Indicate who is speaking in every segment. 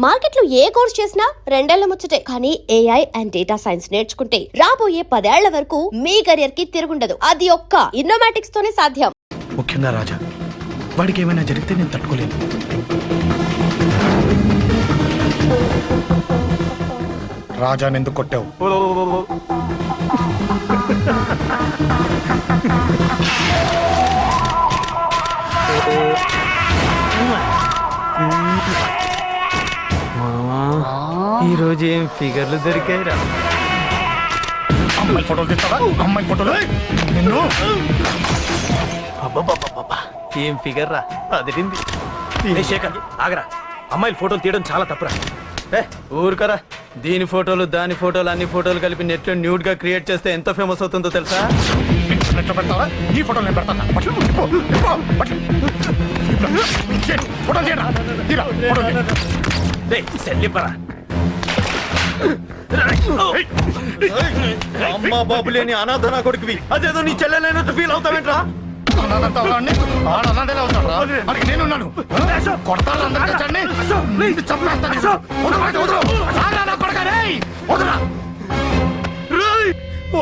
Speaker 1: Market లో ఏ course చేసినా రెండేళ్ల ముచ్చటే. కానీ ఏఐ అండ్ డేటా సైన్స్ నేర్చుకుంటే రాబోయే 10 ఏళ్ల వరకు మీ కెరియర్ కి తిరుగుండదు. అది ఒక్క ఇన్నోమాటిక్స్ తోనే సాధ్యం.
Speaker 2: ముఖ్యంగా రాజా, వాడికి ఏమైనా జరిగితే నేను తట్టుకోలేను. రాజా ఎందుకు కొట్టావు?
Speaker 3: ఈ రోజు ఏం ఫిగర్లు దొరికాయిరా.
Speaker 2: అమ్మాయి ఫోటోలు తీస్తావా? అమ్మాయి ఫోటోలు నిన్ను.
Speaker 3: అబ్బబ్బబ్బబ్బబ్బా, ఏం ఫిగర్ రా, అదిరింది.
Speaker 4: శేఖర్ ఆగరా, అమ్మాయిల ఫోటోలు తీయడం చాలా తప్పురా.
Speaker 3: ఊరుకరా, దీని ఫోటోలు దాని ఫోటోలు అన్ని ఫోటోలు కలిపి నెట్ లో న్యూడ్ గా క్రియేట్ చేస్తే ఎంత ఫేమస్ అవుతుందో తెలుసా?
Speaker 2: నెట్లో పెడతావా? ఈ ఫోటోలు నేను పెడతాను. ఫోటోలు తీయరా, తీరా ఫోటోలు.
Speaker 4: సెల్లిపరా
Speaker 3: అమ్మా బాబు లేని అనాథ నా కొడుకువి, అదేదో నీ చెల్లెలైనట్టు ఫీల్ అవుతావేంట్రా?
Speaker 2: నేనున్నాను.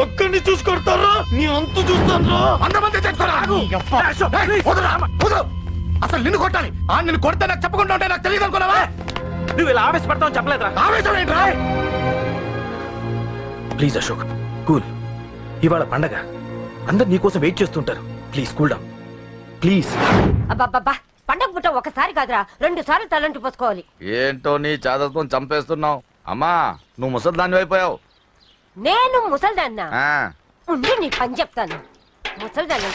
Speaker 3: ఒక్కడిని చూసి కొడతారా? నీ అంతు చూస్తాను.
Speaker 2: అసలు నిన్ను కొట్టాలి. నిన్ను కొడితే నాకు చెప్పకుండా ఉంటే నాకు తెలియదు అనుకున్నావా?
Speaker 4: నువ్వు ఇలా ఆవేశపడతావు చెప్పలేదురా.
Speaker 2: ఆవేశం ఏంట్రా?
Speaker 4: Please Ashok, cool. ఇవాళ పండగ, అందరు నీకోసం వెయిట్ చేస్తుంటారు. Please cool down please.
Speaker 5: అబ్బబ్బబ్బా, పండగ పుట్ట ఒకసారి కాదురా, 2 సార్లు తలంటి పోసుకోవాలి.
Speaker 6: ఏంటో నీ చాదత్వం చంపేస్తున్నావు. అమ్మా, నువ్వు ముసల్దాన్ని అయిపోయావు.
Speaker 5: నేను ముసల్దాన్నా? ఉండి నీ పని చెప్తాను. ముసల్దాన్ని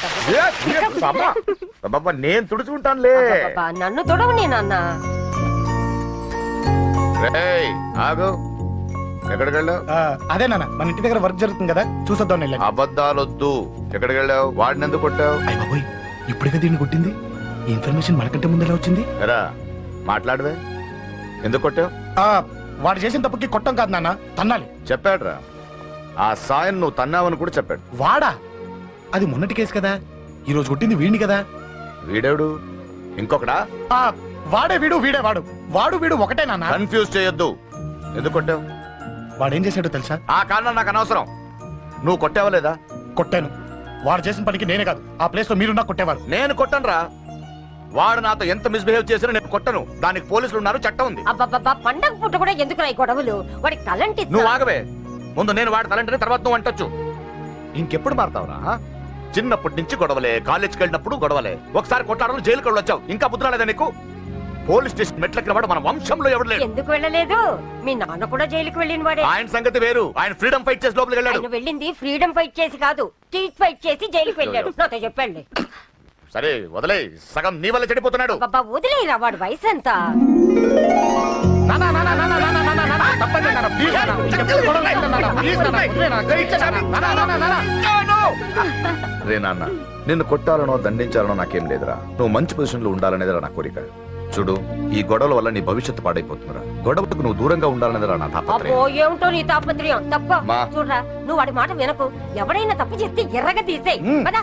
Speaker 6: నేను తుడుచుకుంటానులే.
Speaker 5: నన్ను తొడవు నాన్న.
Speaker 6: ఆగు, ఎక్కడికి వెళ్ళావు?
Speaker 2: అదే నాన్న, మన ఇంటి దగ్గర వర్క్ జరుగుతుంది కదా, చూసొద్దాం.
Speaker 6: అబద్ధాలొద్దు. ఎక్కడికి వెళ్ళావు? వాడిని ఎందుకు కొట్టావు?
Speaker 2: అయ్య బాబోయ్, ఇప్పుడుగా దీన్ని కొట్టింది. ఈ ఇన్ఫర్మేషన్ మనకంటే ముందు ఎలా వచ్చింది?
Speaker 6: ఎరా మాట్లాడవే, ఎందుకు కొట్టావు?
Speaker 2: వాడు చేసిన తప్పుకి కొట్టం కాదు నాన్న, తన్నాలి.
Speaker 6: చెప్పాడురా, ఆ సాయం నువ్వు తన్నావని కూడా చెప్పాడు.
Speaker 2: వాడా? అది మొన్నటి కేసు కదా, ఈ రోజు కొట్టింది వీడిని కదా.
Speaker 6: వీడేడు ఇంకొకడా?
Speaker 2: వాడే వీడు, వీడే వాడు. వాడు వీడు ఒకటే నాన్న.
Speaker 6: కన్ఫ్యూజ్ చేయొద్దు. ఎందుకు కొట్టావు?
Speaker 2: వాడేం చేశాడో తెలుసా?
Speaker 6: ఆ కారణం నాకు అనవసరం. నువ్వు కొట్టావా లేదా?
Speaker 2: కొట్టాను. వాడు చేసిన పనికి నేనే కాదు, ఆ ప్లేస్ లో మీరున్నా కొట్టేవారు.
Speaker 6: నేను కొట్టనురా. వాడు నాతో ఎంత మిస్బిహేవ్ చేసినా నేను కొట్టను. దానికి పోలీసులు ఉన్నారు, చట్టం ఉంది.
Speaker 5: అబ్బబ్బబ్బా, పండగ పుట్ట కూడా ఎందుకు రాయి గొడవలు? వాడికి తలంటి.
Speaker 6: నువ్వు ఆగవే. ముందు నేను వాడి తలంటే తర్వాత నువ్వు అంటొచ్చు. ఇంకెప్పుడు మారుతావురా? చిన్నప్పటి నుంచి గొడవలే, కాలేజ్కి వెళ్ళినప్పుడు గొడవలే. ఒకసారి కొట్లాడలు జైలుకి వచ్చావు, ఇంకా బుద్ధి రాలేదా నీకు? పోలీస్ స్టేషన్ మెట్లకి వాడు మన వంశంలో ఎవడు లేడు.
Speaker 5: ఎందుకు వెళ్ళలేదు? మీ నాన్న కూడా జైలుకి వెళ్ళిన వాడే.
Speaker 6: ఆయన సంగతి వేరు. ఆయన ఫ్రీడమ్ ఫైట్ చేసి లోపలికి వెళ్ళాడు.
Speaker 5: ఆయన వెళ్ళింది ఫ్రీడమ్ ఫైట్ చేసి కాదు, స్ట్రీట్ ఫైట్ చేసి జైలుకి వెళ్ళాడు. నాతో చెప్పండి.
Speaker 6: సరే వదిలే, సగం నీ వల్ల చెడిపోతున్నాడు.
Speaker 5: బాబా వదిలేరా, వాడు వయసు ఎంత?
Speaker 6: రే నాన్న, నిన్ను కొట్టాలనో దండించాలనో నాకేం లేదురా. నువ్వు మంచి పొజిషన్ లో ఉండాలనేదిరా నా కోరిక. చూడు, ఈ గొడవల వల్ల నీ భవిష్యత్తు పాడైపోతుందిరా. గొడవకు నువ్వు దూరంగా ఉండాలనేదిరా నా తాపత్రయం.
Speaker 5: అబ్బో, ఏమిటో నీ తాపత్రయం. తప్ప చూడరా, నువ్వు వాడి మాట వినకు. ఎవడైనా తప్పు చేస్తే ఎర్రగా తీసేయ్. పద.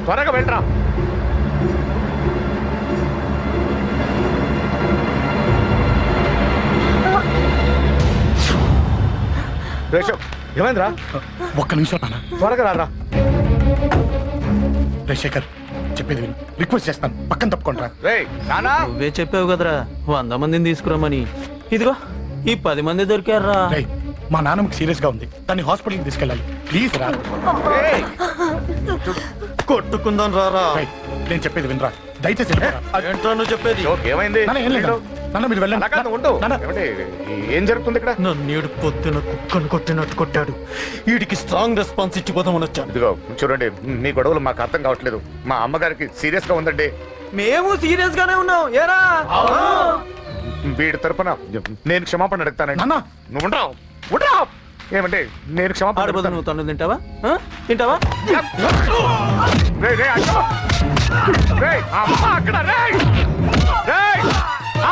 Speaker 6: త్వరగా వెళ్ళరా. ఏమైందిరా?
Speaker 2: ఒక్క నిమిషం నాన్న,
Speaker 6: త్వరగా రారా.
Speaker 2: శేఖర్ చెప్పేది విను, రిక్వెస్ట్ చేస్తాను, పక్కన తప్పుకుంటారా.
Speaker 3: నువ్వే చెప్పావు కదరా 100 మందిని తీసుకురామని. ఇదిగో ఈ 10 మంది దొరికారా.
Speaker 2: మా నాన్నకి సీరియస్ గా ఉంది, దాన్ని హాస్పిటల్కి తీసుకెళ్ళాలి. ప్లీజ్ రా.
Speaker 3: కొట్టుకుందాం రారా.
Speaker 2: నేను చెప్పేది వినరా, దయచేసి.
Speaker 3: ఏంటో నువ్వు చెప్పేది?
Speaker 6: ఏమైంది?
Speaker 2: ఏం లేదు, నాన్న మీరు వెళ్ళండి.
Speaker 6: అలా కాదు, ఉండు.
Speaker 2: నాన్న.
Speaker 6: ఏమండి, ఏం జరుగుతుంది ఇక్కడ?
Speaker 3: నన్ను పొద్దున కుక్కను కొట్టినట్టు కొట్టాడు. వీడికి స్ట్రాంగ్ రెస్పాన్స్ ఇచ్చిపోదామని వచ్చాను.
Speaker 6: ఇదిగో చూడండి, మీ గొడవలు మాకు అర్థం కావట్లేదు. మా అమ్మగారికి సీరియస్ గా ఉందండి.
Speaker 3: మేము సీరియస్ గానే ఉన్నాం. ఏరా
Speaker 6: వీడి తరపున నేను క్షమాపణ అడుగుతానండి.
Speaker 2: నాన్న.
Speaker 6: నువ్వు ఉండరావు, ఉండరావు. ఏమంటే నేను క్షమాపణ
Speaker 3: ఆడబోదు
Speaker 6: అడుగుతాను.
Speaker 3: నువ్వు తన్నులు తింటావా? తింటావా?
Speaker 6: రేయ్, రేయ్, అక్కడ. రేయ్, అమ్మ అక్కడ. రేయ్, రేయ్,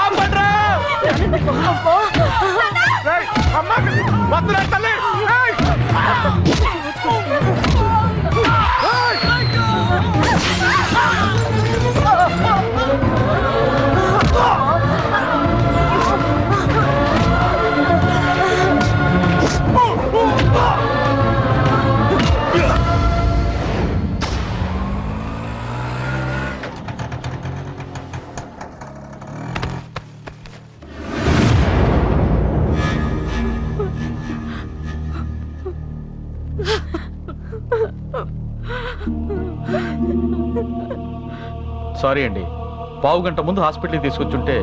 Speaker 6: ఆపండ్రా. రేయ్, అమ్మ అక్కడ. వద్దురా తల్లి. రేయ్.
Speaker 7: సారీ అండి, పావు గంట ముందు హాస్పిటల్కి తీసుకొచ్చుంటే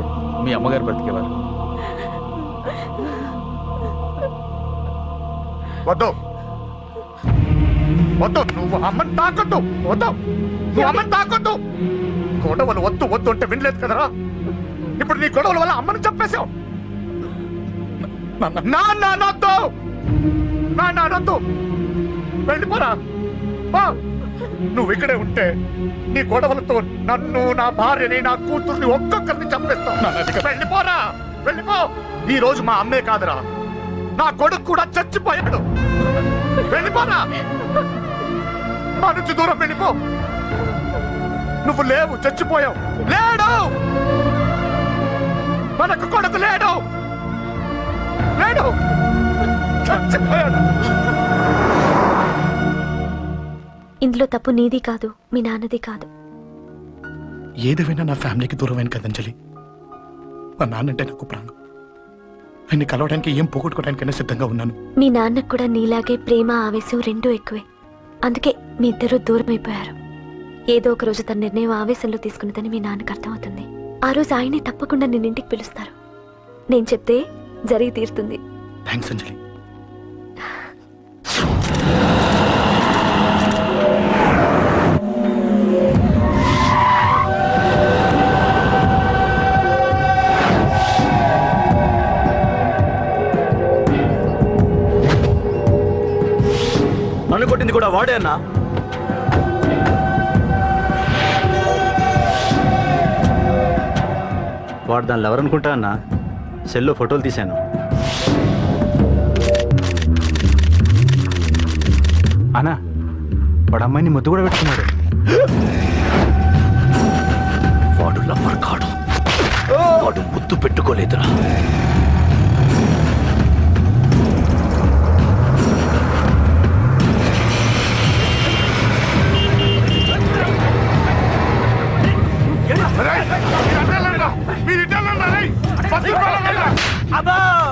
Speaker 7: మీ అమ్మగారు బ్రతికేవారు.
Speaker 6: వద్దు, వద్దు, నువ్వు అమ్మని తాకొద్దు. వద్దు, నువ్వు అమ్మని తాకొద్దు. గొడవలు వద్దు వద్దు అంటే వినలేదు కదరా. ఇప్పుడు నీ గొడవల వల్ల అమ్మని చెప్పేశావు. నాన్నొద్దు, నాన్నొద్దు. వెళ్ళిపోరా. నువ్వు ఇక్కడే ఉంటే నీ గొడవలతో నన్ను, నా భార్యని, నా కూతుర్ని ఒక్కొక్కరిని చంపేస్తావు. వెళ్ళిపోరా, వెళ్ళిపో. ఈ రోజు మా అమ్మే కాదురా, నా కొడుకు కూడా చచ్చిపోయాడు. వెళ్ళిపోరా, మా నుంచి దూరం వెళ్ళిపో. నువ్వు లేవు, చచ్చిపోయావు. లేడు, మనకు కొడుకు లేడు, లేడు, చచ్చిపోయాడు.
Speaker 8: ఇందులో తప్పు నీది కాదు, మీ నాన్నది కాదు.
Speaker 2: ఏదేమైనా నా ఫ్యామిలీకి దూరమైన కదంజలి. మా నాన్నంటే నాకు ప్రాణం. ఆయన్ని కలవడానికి ఏం పోగొట్టుకోవడానికైనా సిద్ధంగా ఉన్నాను.
Speaker 8: మీ నాన్నకు కూడా నీలాగే ప్రేమ, ఆవేశం రెండూ ఎక్కువే. అందుకే మీ ఇద్దరూ దూరం అయిపోయారు. ఏదో ఒక రోజు తన నిర్ణయం ఆవేశంలో తీసుకున్నదని మీ నాన్నకు అర్థమవుతుంది. ఆ రోజు ఆయనే తప్పకుండా నిన్నింటికి పిలుస్తారు. నేను చెప్తే జరిగి తీరుతుంది.
Speaker 2: థ్యాంక్స్ అంజలి.
Speaker 3: నన్ను కొట్టింది కూడా వాడే అన్నా. వాడు దానిలో ఎవరనుకుంటా అన్నా, సెల్లో ఫోటోలు తీశాను.
Speaker 7: అన్నా, వాడు అమ్మాయిని ముద్దు కూడా పెట్టుకున్నాడు.
Speaker 4: వాడు లవ్వర్ కాడు, వాడు ముద్దు పెట్టుకోలేదురా.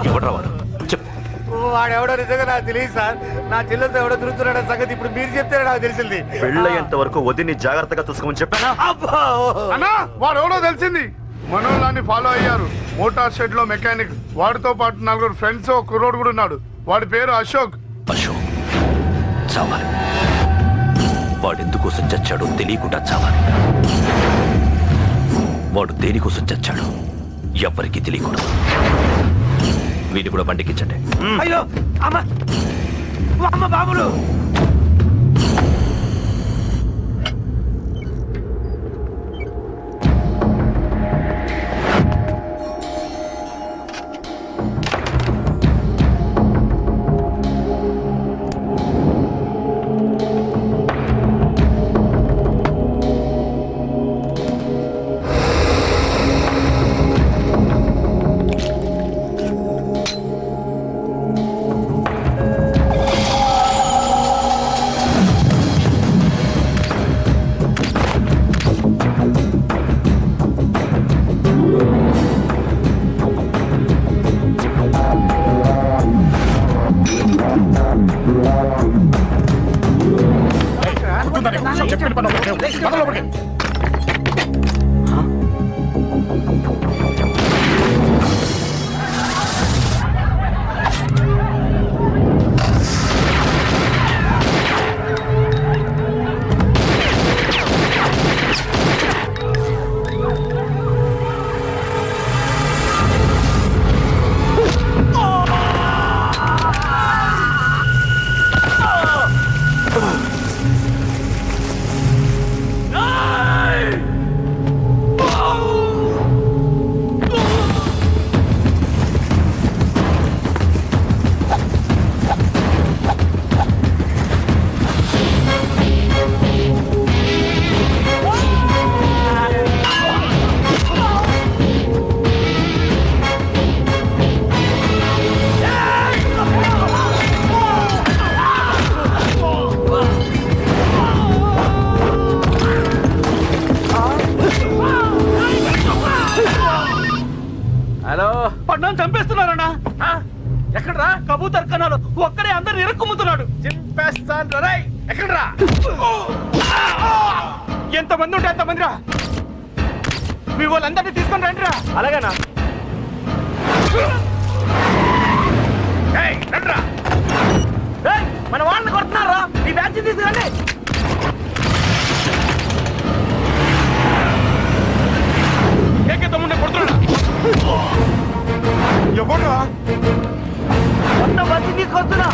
Speaker 4: ఎవడ్రా వాడు? చెప్పు.
Speaker 6: వాడెవడో నిజంగా నాకు తెలియదు సార్. నా చెల్లెలతో ఎవడో తిరుగుతున్నాడో సంగతి ఇప్పుడు మీరు చెప్తే నాకు తెలిసింది.
Speaker 4: పెళ్ళయ్యేంత వరకు వదిని జాగ్రత్తగా చూసుకోమని చెప్పానా?
Speaker 2: అన్నా, వాడు ఎవడో తెలిసింది. మనోళ్ళని ఫాలో అయ్యారు. మోటార్ షెడ్ లో మెకానిక్. వాడితో పాటు 4 ఫ్రెండ్స్, ఒక కుర్రోడు కూడా ఉన్నాడు. వాడి పేరు అశోక్.
Speaker 4: అశోక్ చావాలి. వాడెందుకోసం చచ్చాడో తెలియకుండా చావాలి. వాడు దేనికోసం చచ్చాడు ఎవ్వరికీ తెలియకూడదు. వీడిని కూడా బండికించండి.
Speaker 3: అయ్యో అమ్మ, అమ్మ బాబులు.
Speaker 2: చెప్పిన పని ఒకటే. పద లోపలికి.
Speaker 3: మనల్ని చంపేస్తున్నారన్నా.
Speaker 4: ఎక్కడ్రా?
Speaker 3: కబూతర్ కన్నాలు ఒక్కడే అందరు ఇరుక్కుముతున్నాడు.
Speaker 4: చింపేస్తాను రేయ్. ఎక్కడ్రా?
Speaker 3: ఎంతమంది ఉంటే ఎంతమంది రా. మీ వాళ్ళందరినీ తీసుకొని రండి రా.
Speaker 4: అలాగేనా? ఏయ్, రండ్రా. ఏయ్, మన వాళ్ళని కొడుతున్నారా? ఈ బ్యాచ్ తీసుకురండి.
Speaker 3: ఏకైతే కొడుతున్నా.
Speaker 2: ఎవరు
Speaker 4: మొత్తం బస్సు తీసుకొస్తున్నా.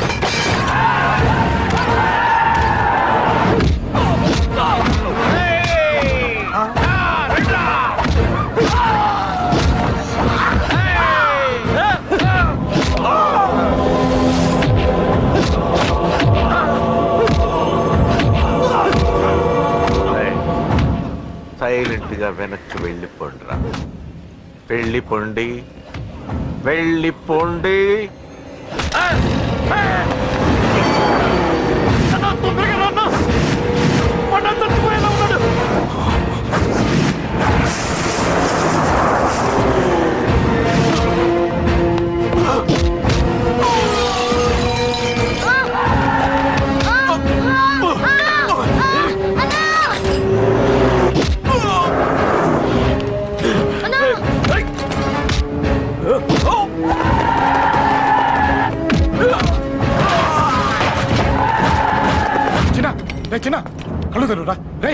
Speaker 6: సైలెంట్ గా వెనక్కి వెళ్ళిపోండిరా. వెళ్ళిపోండి, వెళ్ళిపోండి.
Speaker 2: చిన్న కళ్ళు తెరురా రే.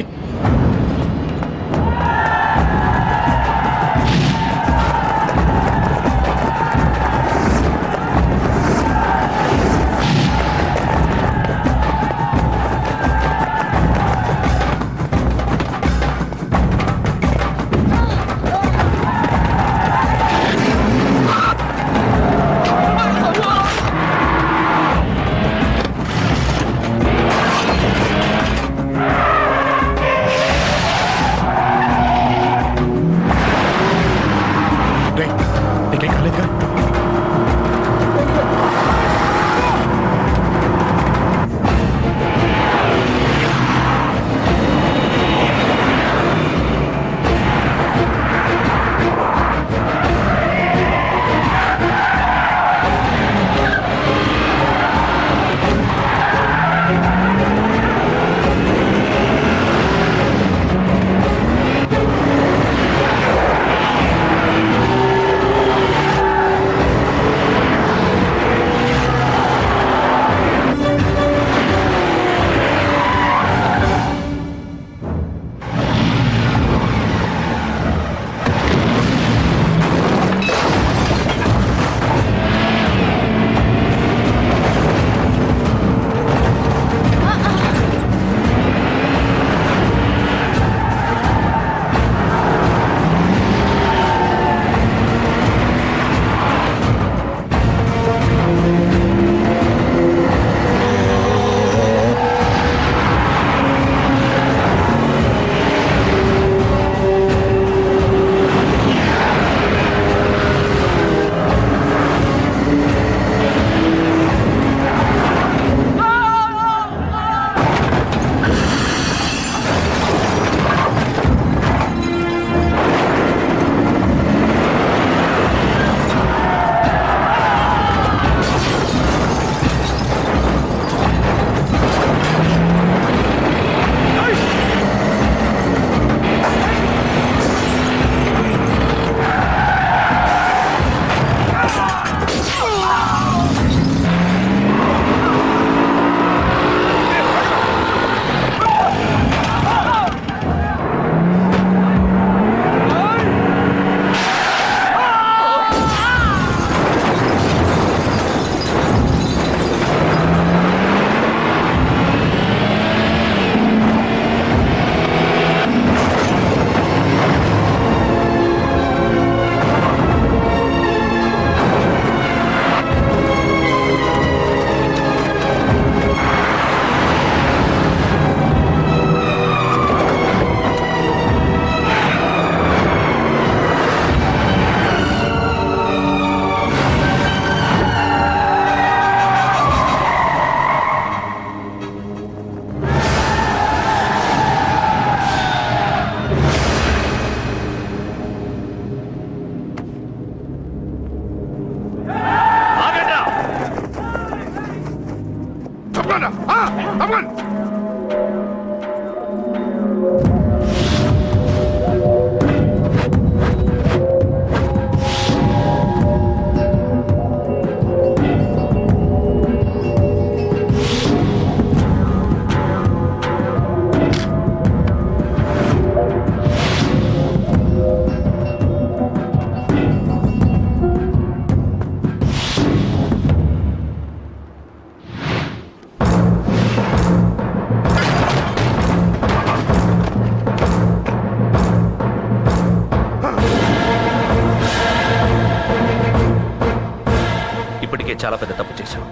Speaker 6: చాలా పెద్ద తప్పు చేశావు.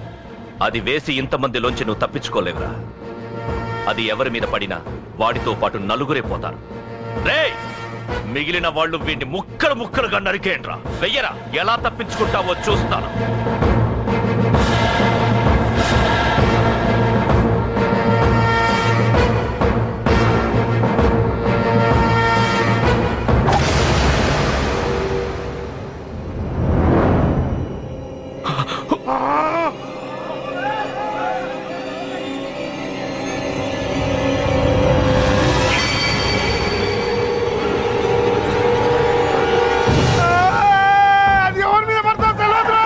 Speaker 6: అది వేసి ఇంతమందిలోంచి నువ్వు తప్పించుకోలేవురా. అది ఎవరి మీద పడినా వాడితో పాటు నలుగురే పోతారు. రేయ్, మిగిలిన వాళ్ళు వీడిని ముక్కలు ముక్కలుగా నరికేయండ్రా. వెయ్యరా, ఎలా తప్పించుకుంటావో చూస్తాను.
Speaker 2: అది ఎవరి మీద పడతా తెలియదు.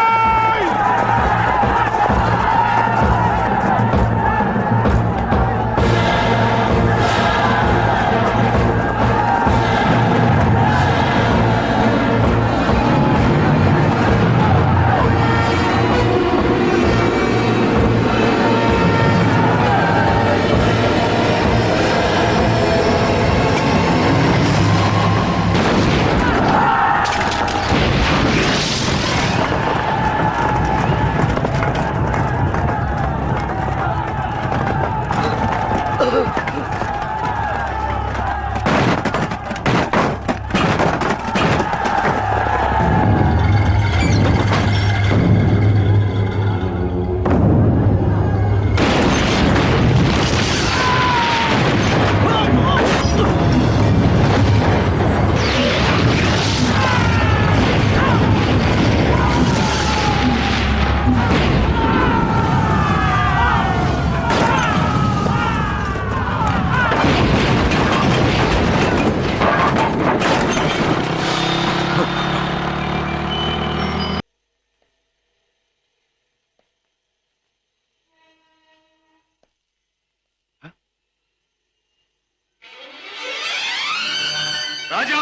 Speaker 2: రాజా,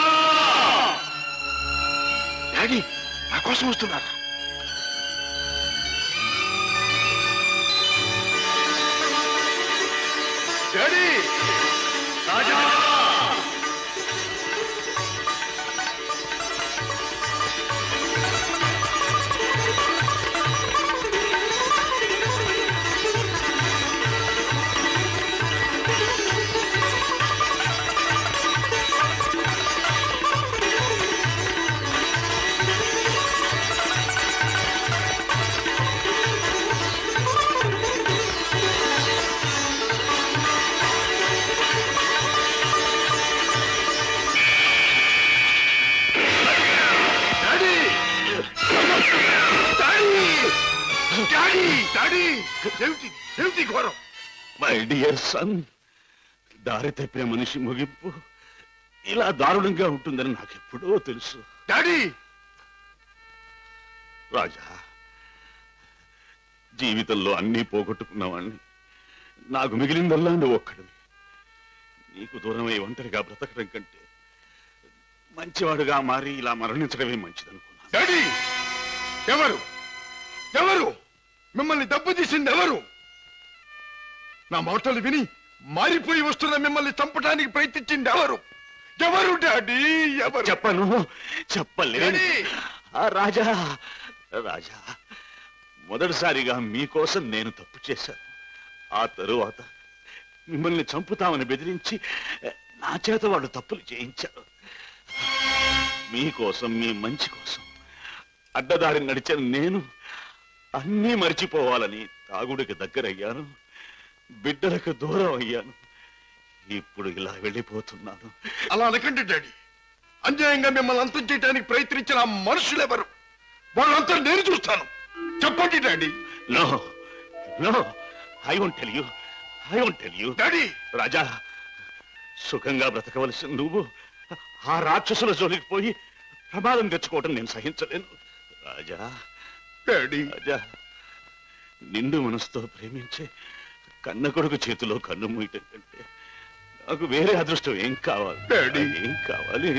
Speaker 2: డాడీ నా కోసం వస్తున్నారు. డాడీ, రాజా. ఏమిటి ఘోరం?
Speaker 9: మై డియర్ సన్, దారి తప్పిన మనిషి ముగింపు ఇలా దారుణంగా ఉంటుందని నాకెప్పుడో తెలుసు.
Speaker 2: డాడీ,
Speaker 9: రాజా, జీవితంలో అన్నీ పోగొట్టుకున్నవాణ్ణి. నాకు మిగిలిందల్లా నువ్వు ఒక్కడివి. నీకు దూరమై ఒంటరిగా బ్రతకడం కంటే మంచివాడుగా మారి ఇలా మరణించడమే మంచిదనుకున్నాను.
Speaker 2: డాడీ, ఎవరు ఎవరు మిమ్మల్ని దెబ్బతీసింది? ఎవరు? నా మాటలు విని మారిపోయి వస్తున్న మిమ్మల్ని చంపడానికి ప్రయత్నించింది ఎవరు? ఎవరు డాడీ? ఎవరు?
Speaker 9: చెప్పను, చెప్పలేదు. రాజా, రాజా, మొదటిసారిగా మీకోసం నేను తప్పు చేశాను. ఆ తరువాత మిమ్మల్ని చంపుతామని బెదిరించి నా చేత వాళ్ళు తప్పులు చేయించారు. మీకోసం, మీ మంచి కోసం అడ్డదారి నడిచిన నేను అన్నీ మర్చిపోవాలని తాగుడికి దగ్గరయ్యాను, బిడ్డలకు దూరం అయ్యాను. ఇప్పుడు ఇలా వెళ్ళిపోతున్నాను.
Speaker 2: అలా అనకండి డాడీ. అన్యాయంగా మిమ్మల్ని అంతం చేయడానికి ప్రయత్నించిన ఆ మనుషులెవరు? వాళ్ళంతా నేను చూస్తాను. చెప్పండి daddy.
Speaker 9: No no, I won't tell you, I won't tell you.
Speaker 2: Daddy,
Speaker 9: Raja, సుఖంగా బ్రతకవలసిన నువ్వు ఆ రాక్షసుల జోలికి పోయి ప్రమాదం తెచ్చుకోవటం నేను సహించలేను. రాజా,
Speaker 2: డాడీ,
Speaker 9: రాజా, నిండు మనసుతో ప్రేమించే కన్న కొడుకు చేతిలో కన్ను మూయటం కంటే నాకు వేరే అదృష్టం ఏం కావాలి?
Speaker 2: డాడీ,
Speaker 9: ఏం కావాలి?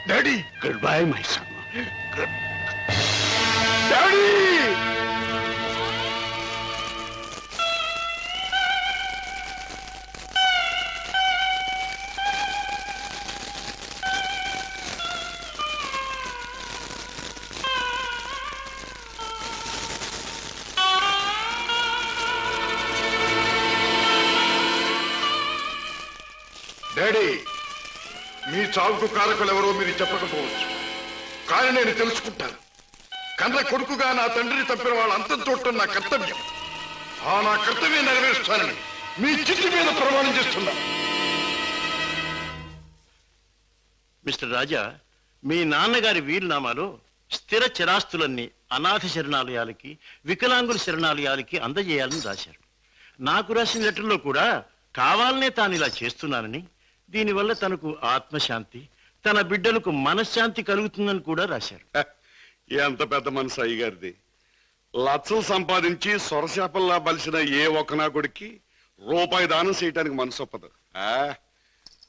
Speaker 2: Daddy,
Speaker 9: good bye my son.
Speaker 2: Daddy. Daddy, మీ చావుకు కారకులు ఎవరో మీరు చెప్పకపోవచ్చు, కానీ నేను తెలుసుకుంటాను. కన్న కొడుకుగా నా తండ్రిని తప్పిన వాళ్ళ అంతం చూడటం నా కర్తవ్యం. ఆ నా కర్తవ్యం నెరవేరుస్తానని మీ చిట్టి మీద ప్రమాణం చేస్తున్నాను.
Speaker 10: మిస్టర్ రాజా, మీ నాన్నగారి వీలునామాలో స్థిర చిరాస్తులన్నీ అనాథ శరణాలయాలకి, వికలాంగుల శరణాలయాలకి అందజేయాలని రాశారు. నాకు రాసిన లెటర్లో కూడా కావాలనే తాను ఇలా చేస్తున్నానని, దీనివల్ల తనకు ఆత్మశాంతి, తన బిడ్డలకు మనశ్శాంతి కలుగుతుందని కూడా రాశారు.
Speaker 9: ఎంత పెద్ద మనసు అయ్యగారిది. లక్షలు సంపాదించి సొరశాపల్లా బలిసిన ఏ ఒక్క నా కొడుక్కి రూపాయి దానం చేయటానికి మనసు ఒప్పదు.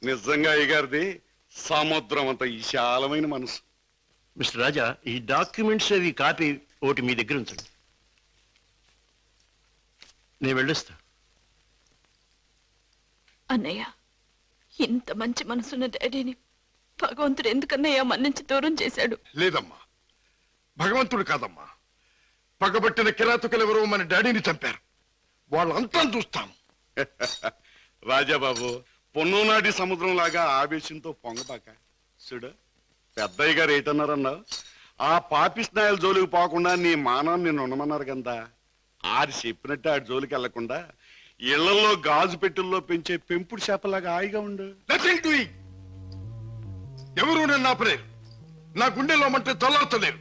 Speaker 9: నిజంగా అయ్యగారిది సముద్రం అంత విశాలమైన మనసు.
Speaker 10: మిస్టర్ రాజా, ఈ డాక్యుమెంట్స్ అవి కాపీ ఒకటి మీ దగ్గర ఉంచండి. నేను వెళ్ళొస్తా.
Speaker 11: అన్నయ్య, ఇంత మంచి మనసున్న డాడీని భగవంతుడు ఎందుకన్నయ్య మన్నించి దూరం చేశాడు?
Speaker 2: లేదమ్మా, భగవంతుడు కాదమ్మా, పగబట్టిన కిరాతకులెవరో మన డాడీని చంపారు. వాళ్ళంతా చూస్తాను.
Speaker 9: రాజాబాబు, పొన్నునాటి సముద్రం లాగా ఆవేశంతో పొంగబాక. చూడు, పెద్దయ్య గారు ఏటన్నారన్నా, ఆ పాపిస్నాయాల జోలికి పోకుండా నీ మానాన్ని నిన్ను ఉండమన్నారు కదా. ఆడి చెప్పినట్టు ఆడి జోలికి వెళ్లకుండా ఇళ్లలో గాజు పెట్టెల్లో పెంచే పెంపుడు చేపలాగా హాయిగా ఉండు.
Speaker 2: ఎవరు నన్ను ఆపలేరు. నా గుండెలో మంటే చల్లార్చలేరు.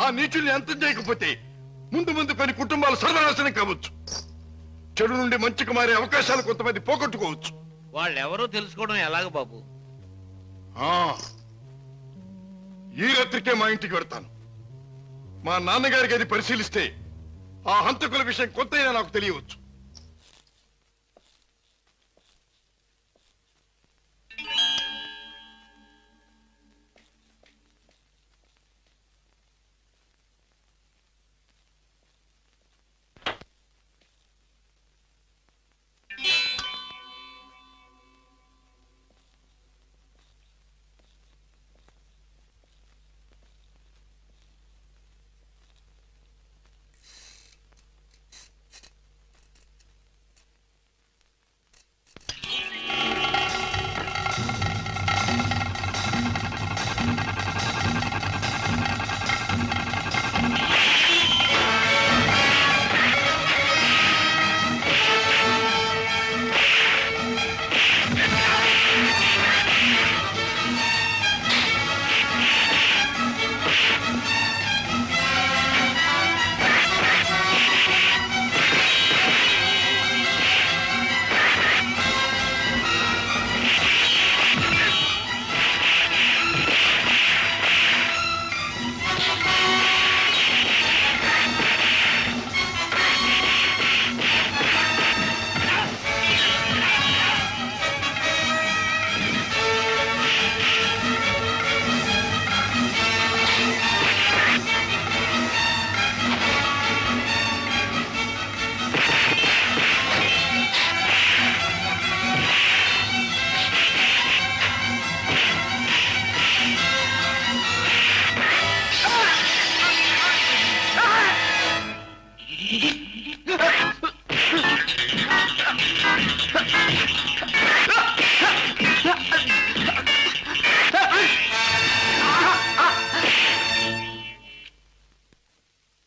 Speaker 2: ఆ నీచుల్ని అంతం చేయకపోతే ముందు ముందు కొన్ని కుటుంబాలు సర్వనాశనం కావచ్చు. చెడు నుండి మంచికి మారే అవకాశాలు కొంతమంది పోగొట్టుకోవచ్చు.
Speaker 10: వాళ్ళెవరో తెలుసుకోవడం ఎలాగ బాబు?
Speaker 2: ఈ రాత్రికే మా ఇంటికి వెళ్తాను. మా నాన్నగారికి అది పరిశీలిస్తే ఆ హంతకుల విషయం కొత్తైనా నాకు తెలియవచ్చు.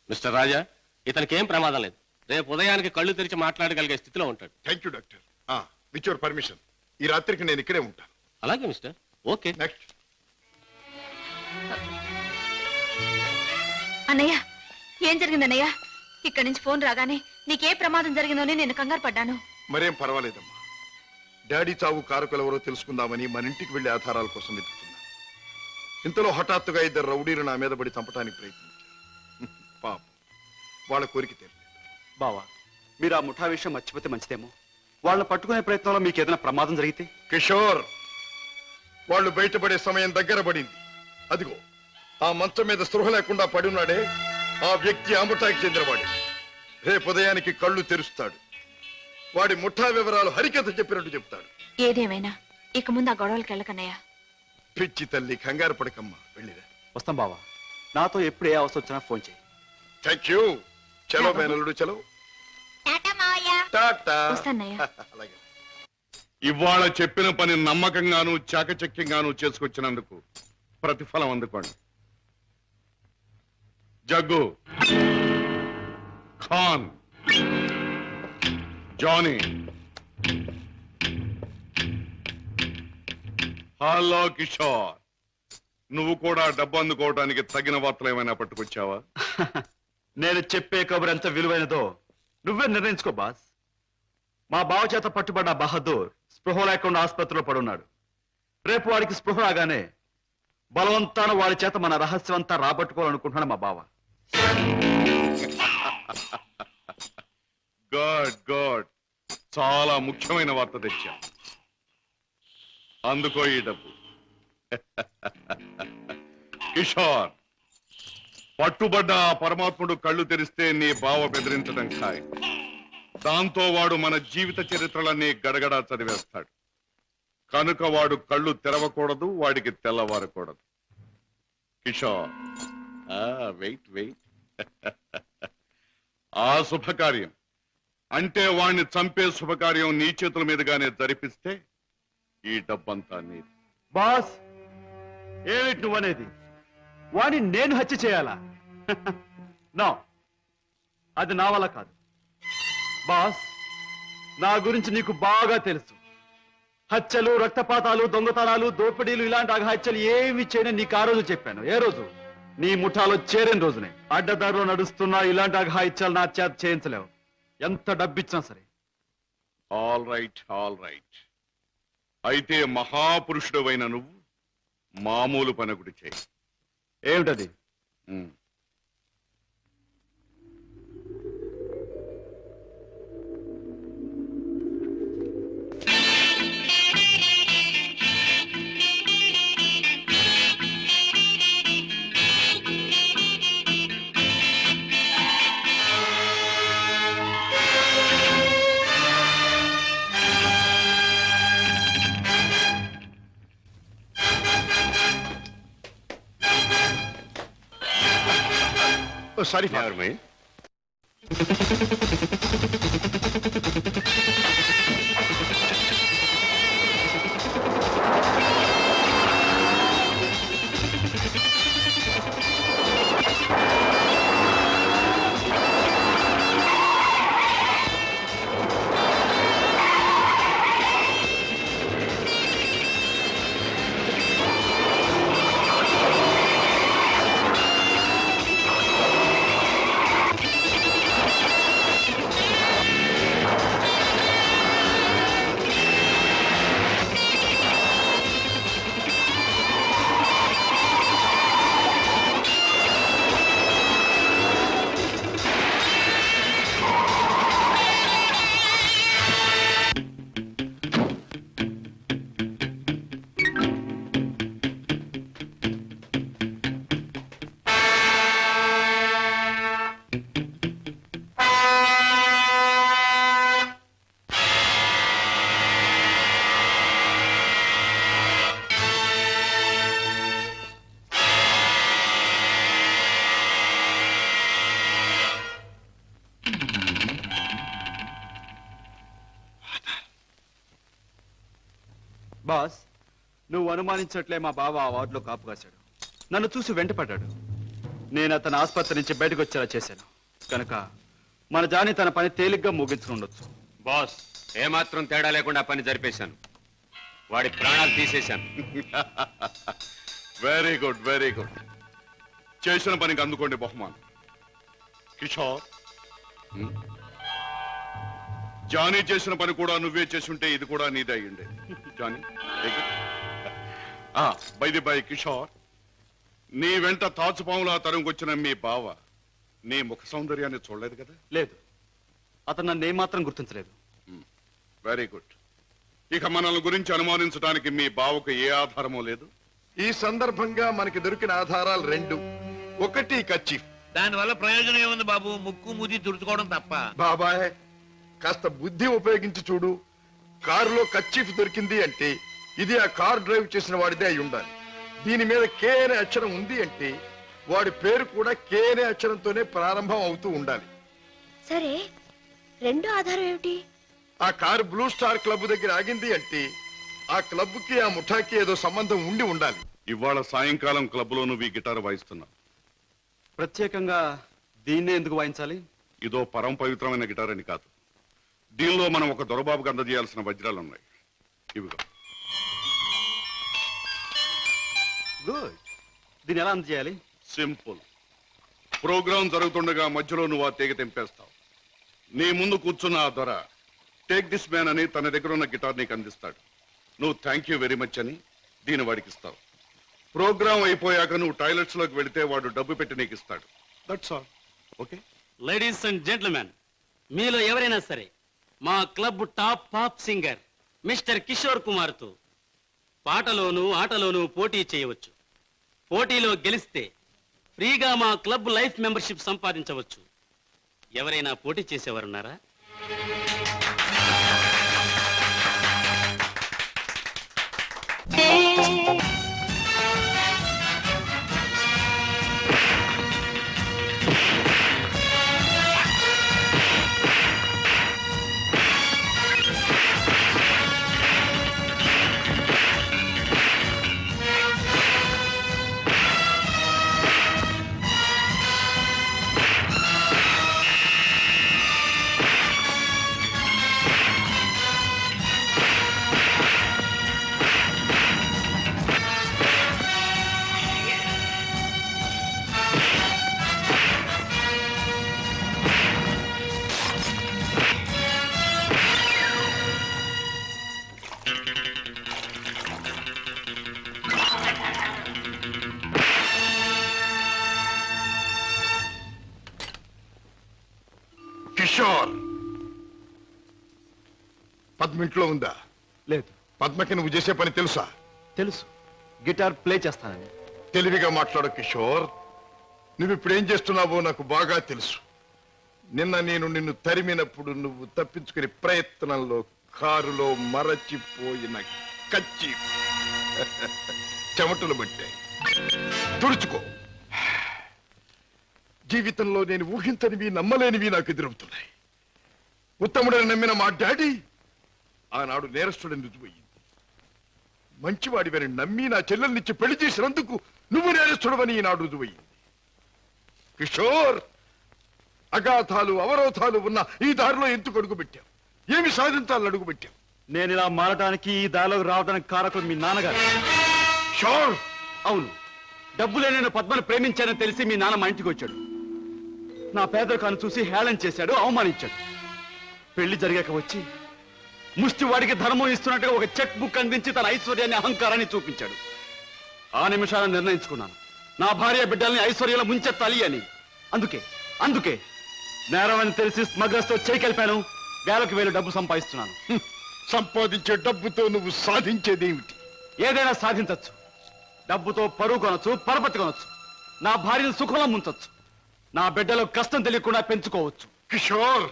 Speaker 10: మిస్టర్ రాజా, ఇతనికి ఏం ప్రమాదం లేదు. రేపు ఉదయానికి కళ్ళు తెరిచి మాట్లాడగలిగే స్థితిలో ఉంటాడు.
Speaker 2: Thank you doctor. With your permission ఈ రాత్రికి నేను ఇక్కడే ఉంటాను.
Speaker 10: అలాగే మిస్టర్. ఓకే.
Speaker 2: నెక్స్ట్.
Speaker 11: అన్నయ్య, ఏం జరిగిందన్నయ్య? ఇక్కడి నుంచి ఫోన్ రాగానే నీకే ప్రమాదం జరిగిందని నేను కంగారు పడ్డాను.
Speaker 2: మరేం పర్వాలేదమ్మా. డాడీ చావు కారకులెవరో తెలుసుకుందామని మన ఇంటికి వెళ్లి ఆధారాల కోసం వెతుకుతున్నాను. ఇంతలో హఠాత్తుగా ఇద్దరు రౌడీలు నా మీద పడి చంపడానికి ప్రయత్నించారు. పాపం, వాళ్ళ కోరిక తెలియదు.
Speaker 3: బావా, మీరు ఆ ముఠా విషయం మర్చిపోతే మంచిదేమో. వాళ్ళని పట్టుకునే ప్రయత్నంలో మీకు ఏదైనా ప్రమాదం జరిగితే?
Speaker 2: కిషోర్, వాళ్ళు బయటపడే సమయం దగ్గర పడింది. అదిగో ఆ మంచం మీద స్పృహ లేకుండా పడి ఉన్నాడే, ఆ వ్యక్తి ఆ ముఠాకి చెందినవాడే. రేపు ఉదయానికి కళ్ళు తెరుస్తాడు. వాడి ముఠా వివరాలు హరికథ చెప్పినట్టు చెప్తాడు.
Speaker 11: ఏదేమైనా ఇక ముందు ఆ గొడవలకు వెళ్ళకన్నయ్య.
Speaker 2: పిచ్చి తల్లి, కంగారు పడకమ్మా, వెళ్ళిరా.
Speaker 3: వస్తాం బావా. నాతో ఎప్పుడు ఏ అవసరం వచ్చినా ఫోన్ చేయి.
Speaker 2: Thank you. చలో మేనల్లుడు, చలో. టాటా.
Speaker 11: వస్తానయ్య.
Speaker 2: అలాగే.
Speaker 9: ఇవాళ చెప్పిన పని నమ్మకంగాను చాకచక్యంగాను చేసుకొచ్చినందుకు ప్రతిఫలం అందుకోండి. జగ్గు, ఖాన్, జానీ, హలో కిషోర్, నువ్వు కూడా డబ్బు అందుకోవడానికి తగిన వార్తలు ఏమైనా పట్టుకొచ్చావా?
Speaker 3: నేను చెప్పే కబురు ఎంత విలువైనదో నువ్వే నిర్ణయించుకో బాస్. మా బావ చేత పట్టుబడ్డ బహదూర్ స్పృహ లేకుండా ఆసుపత్రిలో పడున్నాడు. రేపు వాడికి స్పృహ రాగానే బలవంతాన వాడి చేత మన రహస్యం అంతా రాబట్టుకోవాలనుకుంటున్నాడు మా బావ.
Speaker 9: గుడ్ గుడ్, చాలా ముఖ్యమైన వార్త తెచ్చా. అందుకో ఈ డబ్బు. కిషోర్, పట్టుబడ్డ ఆ పరమాత్ముడు కళ్ళు తెరిస్తే నీ బావ బెదిరించడం ఖాయం. దాంతో వాడు మన జీవిత చరిత్రలన్నీ గడగడా చదివేస్తాడు. కనుక వాడు కళ్ళు తెరవకూడదు, వాడికి తెల్లవారకూడదు. Kishore, wait wait. ఆ శుభకార్యం అంటే వాణ్ణి చంపే శుభకార్యం నీ చేతుల మీదుగానే జరిపిస్తే ఈ డబ్బంతా నీది.
Speaker 3: బాస్, ఏమిటి నువ్వనేది? వాడిని నేను హత్య చేయాలా? నో, అది నా వల్ల కాదు. బాస్, నా గురించి నీకు బాగా తెలుసు. హత్యలు, రక్తపాతాలు, దొంగతనాలు, దోపిడీలు ఇలాంటి అఘాత్యలు ఏమి చేయని నీకు ఆ రోజు చెప్పాను. ఏ రోజు? నీ ముఠాలో చేరిన రోజునే. అడ్డదారిలో నడుస్తున్నా ఇలాంటి అఘాయిత్యాలు నా చేత చేయించలేవు, ఎంత డబ్బిచ్చినా సరే.
Speaker 9: All right, all right. అయితే మహాపురుషుడవైన నువ్వు మామూలు పనకుడి చేయి.
Speaker 3: ఏమిటది?
Speaker 9: Sorry father. బాస్, నువ్వు అనుమానించట్లే మా బావ ఆ వార్డులో కాపు కాశాడు. నన్ను చూసి వెంటపడ్డాడు. నేను అతను ఆసుపత్రి నుంచి బయటకు వచ్చేలా చేశాను. కనుక మన జాని తన పని తేలిగ్గా ముగించుకుండొచ్చు.
Speaker 12: బాస్, ఏమాత్రం తేడా లేకుండా పని జరిపేశాను. వాడి ప్రాణాలు తీసేశాను.
Speaker 9: Very good, very good. చేసిన పనికి అందుకోండి బహుమానం. కిషోర్, జానీ చేసిన పని కూడా నువ్వే చేసుంటే ఇది కూడా నీదే అయ్యుండే. Johnny, by the by Kishore, నీ వెంట తాచుపాములా తరుముకొచ్చిన మీ బావ నీ ముఖ సౌందర్యాన్ని చూడలేదు కదా?
Speaker 3: లేదు, అతను నన్ను ఏమాత్రం గుర్తించలేదు.
Speaker 9: Very good. ఇక మనల్ని గురించి అనుమానించడానికి మీ బావకు ఏ ఆధారమూ లేదు.
Speaker 2: ఈ సందర్భంగా మనకి దొరికిన ఆధారాలు రెండు. ఒకటి కర్చీఫ్.
Speaker 13: దానివల్ల ప్రయోజనం ఏముంది బాబు? ముక్కు మూతి తుడుచుకోవడం తప్ప.
Speaker 2: బాబాయ్, కాస్త బుద్ధి ఉపయోగించి చూడు. కారులో కర్చీఫ్ దొరికింది అంటే ఇది ఆ కార్ డ్రైవ్ చేసిన వాడిదే అయి ఉండాలి. దీని మీద కే అనే అక్షరం ఉంది అంటే వాడి పేరు కూడా కే అనే అక్షరంతోనే ప్రారంభం అవుతూ ఉండాలి.
Speaker 8: సరే, రెండో ఆధారం ఏమిటి?
Speaker 2: ఆ కారు బ్లూ స్టార్ క్లబ్ దగ్గర ఆగింది అంటే ఆ క్లబ్కి ఆ ముఠాకి ఏదో సంబంధం ఉండి ఉండాలి.
Speaker 9: ఇవాళ సాయంకాలం క్లబ్ లో నువ్వు ఈ గిటార్ వాయిస్తున్నావు.
Speaker 3: ప్రత్యేకంగా దీన్నే ఎందుకు వాయించాలి?
Speaker 9: ఇదో పరమ పవిత్రమైన గిటార్ అని కాదు, దీనిలో మనం ఒక దొరబాబుకి అందజేయాల్సిన వజ్రాలు ఉన్నాయి. ఇవిగో.
Speaker 3: గుడ్. దీన్ని ఎలా అందజేయాలి?
Speaker 9: సింపుల్. ప్రోగ్రాం జరుగుతుండగా మధ్యలో నువ్వు ఆ తీగ తెంపేస్తావు. నీ ముందు కూర్చున్న ఆ దొర టేక్ దిస్ మ్యాన్ అని తన దగ్గర ఉన్న గిటార్ నీకు అందిస్తాడు. నువ్వు థ్యాంక్ యూ వెరీ మచ్ అని దీన్ని వాడికి ఇస్తావు. ప్రోగ్రాం అయిపోయాక నువ్వు టాయిలెట్స్ లోకి వెళితే వాడు డబ్బు పెట్టి నీకు ఇస్తాడు. That's all. Okay.
Speaker 14: Ladies and gentlemen, మీలో ఎవరైనా సరే మా club top pop singer mister Kishore Kumar తో పాటలోనూ ఆటలోనూ పోటీ చేయవచ్చు. పోటీలో గెలిస్తే ఫ్రీగా మా క్లబ్ లైఫ్ మెంబర్షిప్ సంపాదించవచ్చు. ఎవరైనా పోటీ చేసేవారున్నారా?
Speaker 2: కిషోర్, పద్మ ఇంట్లో ఉందా?
Speaker 3: లేదు.
Speaker 2: పద్మకి నువ్వు చేసే పని తెలుసా?
Speaker 3: తెలుసు. గిటార్ ప్లే చేస్తానని.
Speaker 2: తెలివిగా మాట్లాడు కిషోర్. నువ్వు ఇప్పుడు ఏం చేస్తున్నావో నాకు బాగా తెలుసు. నిన్న నేను నిన్ను తరిమినప్పుడు నువ్వు తప్పించుకునే ప్రయత్నంలో కారులో మరచిపోయిన కచ్చి చెమటలు పట్టాయి. తుడుచుకో. జీవితంలో నేను ఊహించనివి నమ్మలేనివి నాకు ఎదురవుతున్నాయి. ఉత్తముడని నమ్మిన మా డాడీ ఆనాడు నేరస్తుడని రుజువయ్యింది. మంచివాడివని నమ్మి నా చెల్లెల్నిచ్చి పెళ్లి చేసినందుకు నువ్వు నేరస్తుడవని ఈనాడు రుజువయ్యింది. కిషోర్, అగాధాలు అవరోధాలు ఉన్న ఈ దారిలో ఎందుకు అడుగు పెట్టావు? ఏమి సాధించాలని అడుగు పెట్టావు?
Speaker 3: నేను ఇలా మారడానికి, ఈ దారిలోకి రావడానికి కారకుడు మీ నాన్నగారు.
Speaker 2: షోర్.
Speaker 3: అవును. డబ్బులే నేను పద్మను ప్రేమించానని తెలిసి మీ నాన్న మా ఇంటికి వచ్చాడు. నా పేదరికాన్ని చూసి హేళన చేశాడు, అవమానించాడు. పెళ్లి జరిగాక వచ్చి ముష్టి వాడికి ధర్మం ఇస్తున్నట్టుగా ఒక చెక్ బుక్ అందించి తన ఐశ్వర్యాన్ని, అహంకారాన్ని చూపించాడు. ఆ నిమిషాలను నిర్ణయించుకున్నాను, నా భార్య బిడ్డల్ని ఐశ్వర్యంలో ముంచెత్తాలి అని. అందుకే నేరం అని తెలిసి స్మగ్లర్స్ తో చేయి కలిపాను. వేలకు వేలు డబ్బు సంపాదిస్తున్నాను.
Speaker 2: సంపాదించే డబ్బుతో నువ్వు సాధించేదేమిటి?
Speaker 3: ఏదైనా సాధించచ్చు. డబ్బుతో పరువు కొనొచ్చు, పరపతి కొనొచ్చు. నా భార్యను సుఖంలో ముంచొచ్చు. నా బిడ్డలో కష్టం తెలియకుండా పెంచుకోవచ్చు.
Speaker 2: కిషోర్,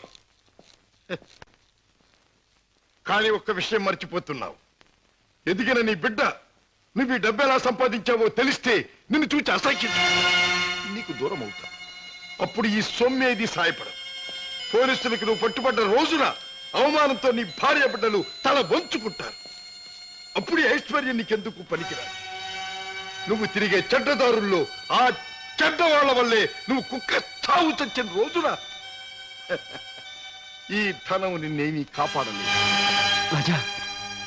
Speaker 2: కానీ ఒక్క విషయం మర్చిపోతున్నావు. ఎదిగిన నీ బిడ్డ నువ్వు ఈ డబ్బు ఎలా సంపాదించావో తెలిస్తే నిన్ను చూచి అసహ్యం నీకు దూరం అవుతా. అప్పుడు ఈ సొమ్మేది సాయపడదు. పోలీసులకు నువ్వు పట్టుబడ్డ రోజున అవమానంతో నీ భార్య బిడ్డలు తల వంచుకుంటారు. అప్పుడు ఈ ఐశ్వర్యం నీకెందుకు పనికిరాదు. నువ్వు తిరిగే చెడ్డదారుల్లో ఆ చెడ్డవాళ్ల వల్లే నువ్వు కుక్క చావు చచ్చిన రోజున ఈ ధనం నిన్నేమీ కాపాడలేదు.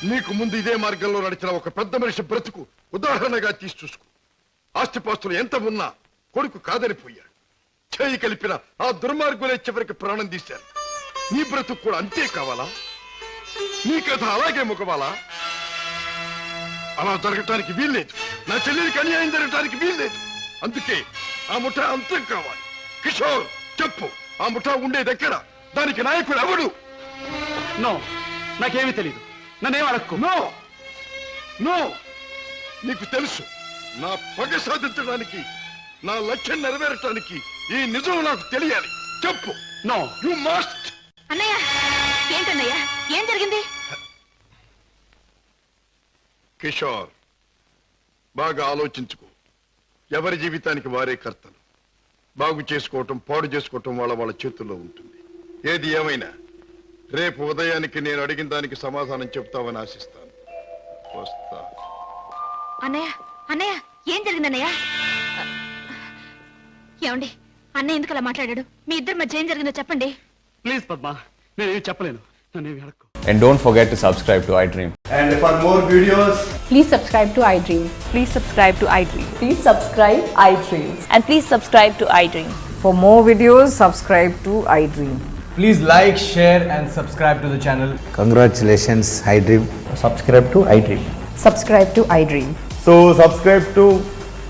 Speaker 2: నీకు ముందు ఇదే మార్గంలో నడిచిన ఒక పెద్ద మనిషి బ్రతుకు ఉదాహరణగా తీసి చూసుకో. ఆస్తిపాస్తులు ఎంత ఉన్నా కొడుకు కాదని పోయాడు. చేయి కలిపిన ఆ దుర్మార్గులే చివరికి ప్రాణం తీశారు. నీ బ్రతుకు కూడా అంతే కావాలా? నీ కథ అలాగే ముగవాలా? అలా జరగటానికి వీల్లేదు. నా చెల్లెలికి అన్యాయం జరగటానికి వీల్లేదు. అందుకే ఆ ముఠా అంతం కావాలి. కిషోర్, చెప్పు, ఆ ముఠా ఉండే దగ్గర దానికి నాయకుడు ఎవడు?
Speaker 3: నో, నాకేమీ తెలీదు. నన్నేం అడక్కు.
Speaker 2: నో నో, నీకు తెలుసు. నా పగ సాధించడానికి, నా లక్ష్యం నెరవేరటానికి ఈ నిజం నాకు తెలియాలి. చెప్పు.
Speaker 3: No,
Speaker 2: you must.
Speaker 11: అన్నయ్య, ఏంటన్నయ్య, ఏం జరిగింది?
Speaker 2: కిషోర్, బాగా ఆలోచించుకో. ఎవరి జీవితానికి వారే కర్తలు. బాగు చేసుకోవటం, పాడు చేసుకోవటం వాళ్ళ చేతుల్లో ఉంటుంది. ఏది ఏమైనా రేపు ఉదయానికి నేను అడిగిన దానికి సమాధానం చెప్తావని ఆశిస్తాను. వస్తా.
Speaker 8: అన్నయ్య అన్నయ్య ఏం జరిగిందన్నయ్య? ఏమండి అన్నయ్య ఎందుకు అలా మాట్లాడాడు? మీ ఇద్దరి మధ్య ఏం జరిగిందో చెప్పండి.
Speaker 3: ప్లీజ్ పద్మ, నేనేం చెప్పలేను. నన్నేమి అడక్కు.
Speaker 15: And don't forget to subscribe to iDream.
Speaker 16: And for more videos,
Speaker 17: please subscribe to iDream.
Speaker 18: Please subscribe to iDream.
Speaker 17: Please subscribe iDream.
Speaker 18: And please subscribe to iDream.
Speaker 17: For more videos, subscribe to iDream.
Speaker 16: please like, share and subscribe to the channel.
Speaker 19: Congratulations, iDream.
Speaker 16: Subscribe to iDream.
Speaker 17: Subscribe to iDream.
Speaker 16: So subscribe to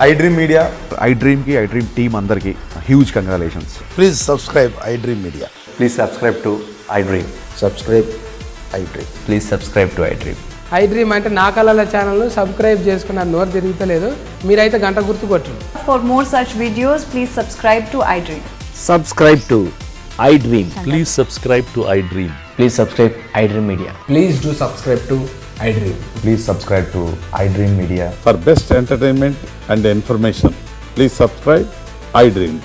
Speaker 16: iDream Media.
Speaker 6: iDream ki iDream team andarki huge congratulations.
Speaker 19: Please subscribe iDream Media.
Speaker 15: Please subscribe to iDream.
Speaker 19: Subscribe iDream.
Speaker 15: Please subscribe to iDream.
Speaker 20: iDream అంటే నా కళల channel subscribe చేసుకున్న నోరు తిరుగుతలేదు. మీరైతే గంట గుర్తు కొట్టండి.
Speaker 17: For more such videos, please subscribe to iDream.
Speaker 19: Subscribe to iDream.
Speaker 15: Please subscribe to iDream. Please subscribe iDream Media.
Speaker 16: Please do subscribe to iDream.
Speaker 15: Please subscribe to iDream Media.
Speaker 9: For best entertainment and information, please subscribe iDream.